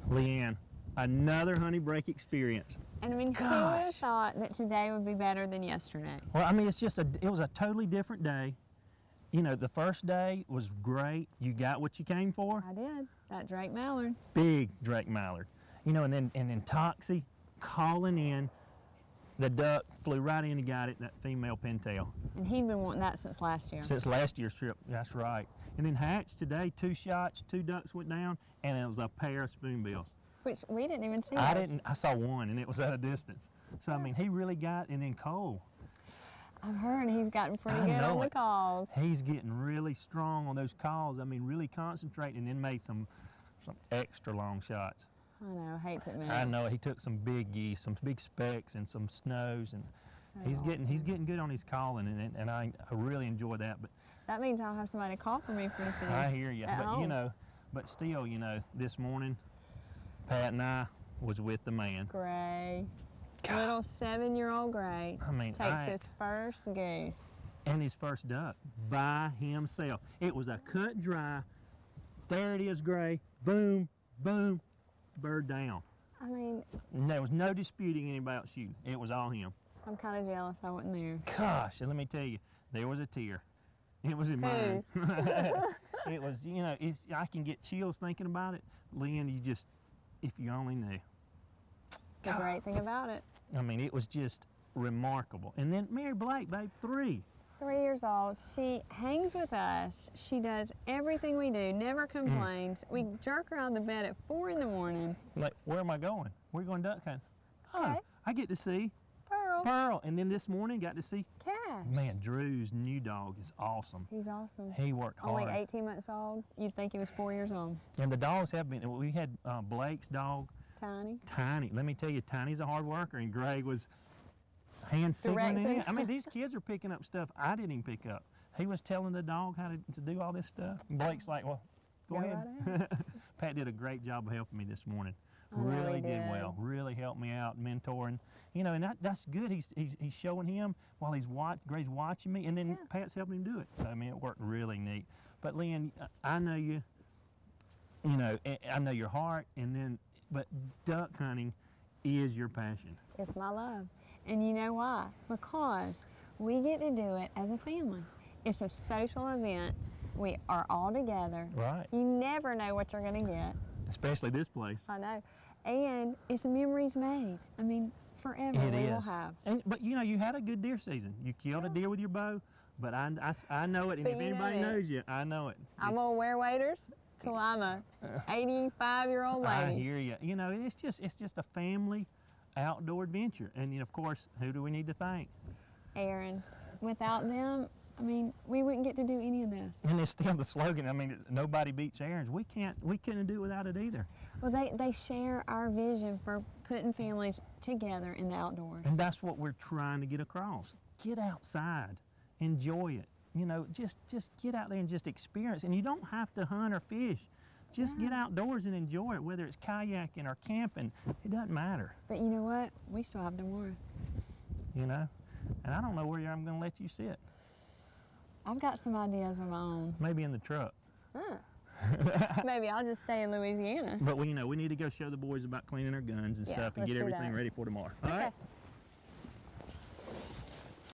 Leanne, another honey break experience. And I mean, who would have thought that today would be better than yesterday? Well, I mean, it was a totally different day. You know, the first day was great. You got what you came for. I did. That Drake Mallard. Big Drake Mallard. You know, and then Toxie calling in. The duck flew right in and got it, that female pintail. And he'd been wanting that since last year. Since last year's trip, that's right. And then hatched today, 2 shots, 2 ducks went down, and it was a pair of spoonbills. Which we didn't even see. I saw one, and it was at a distance. So, I mean, he really got, and then Cole. I've heard he's gotten pretty good on the calls. He's getting really strong on those calls. I mean, really concentrating, and then made some extra long shots. I know, I hate to admit it. I know, he took some big geese, some big specks, and some snows, and he's getting good on his calling, and I really enjoy that. But that means I'll have somebody call for me pretty soon. I hear you, but home. but still, this morning, Pat and I was with the man. Gray, little 7-year-old Gray. I mean, takes his first goose and his first duck by himself. It was a cut dry. There it is, Gray. Boom, boom. Bird down. I mean, there was no disputing anybody else shooting. It was all him. I'm kind of jealous I wasn't there. Gosh, and let me tell you, there was a tear. It was in mine. It was, I can get chills thinking about it. Lynn, if you only knew. The great thing about it. I mean, it was just remarkable. And then Mary Blake, babe, 3 years old. She hangs with us. She does everything we do, never complains. We jerk her out of the bed at 4 in the morning. Like, where am I going? We're going duck hunting. Okay. Oh, I get to see Pearl. And then this morning got to see Cash. Man, Drew's new dog is awesome. He's awesome. He worked hard. Only 18 months old. You'd think he was 4 years old. And the dogs have been, we had Blake's dog. Tiny. Let me tell you, Tiny's a hard worker, and Greg was hand signaling it. I mean, these kids are picking up stuff I didn't even pick up. He was telling the dog how to do all this stuff. Blake's like, well, go ahead. Right. Pat did a great job of helping me this morning. Really did well. Really helped me out, mentoring. And that's good. He's showing him while Gray's watching me, and then Pat's helping him do it. So, I mean, it worked really neat. But Lynn, I know you. I know your heart, but duck hunting is your passion. It's my love. And you know why? Because we get to do it as a family. It's a social event. We are all together. Right. You never know what you're going to get. Especially this place. I know. And it's memories made. I mean, forever we will have. But you had a good deer season. You killed a deer with your bow, but I know it. And if anybody knows you, I know it. I'm going to wear waders till I'm a 85-year-old lady. I hear you. It's just a family outdoor adventure. And of course, who do we need to thank? Aaron's. Without them, I mean, we wouldn't get to do any of this. And it's still the slogan. I mean, nobody beats Aaron's. We couldn't do it without it either. Well, they share our vision for putting families together in the outdoors. And that's what we're trying to get across. Get outside, enjoy it. Just get out there and just experience. And you don't have to hunt or fish. Just get outdoors and enjoy it, whether it's kayaking or camping. It doesn't matter. But you know what? We still have tomorrow. And I don't know where I'm going to let you sit. I've got some ideas of my own. Maybe in the truck. Huh. Maybe I'll just stay in Louisiana. But we need to go show the boys about cleaning our guns and stuff and get everything ready for tomorrow. All right?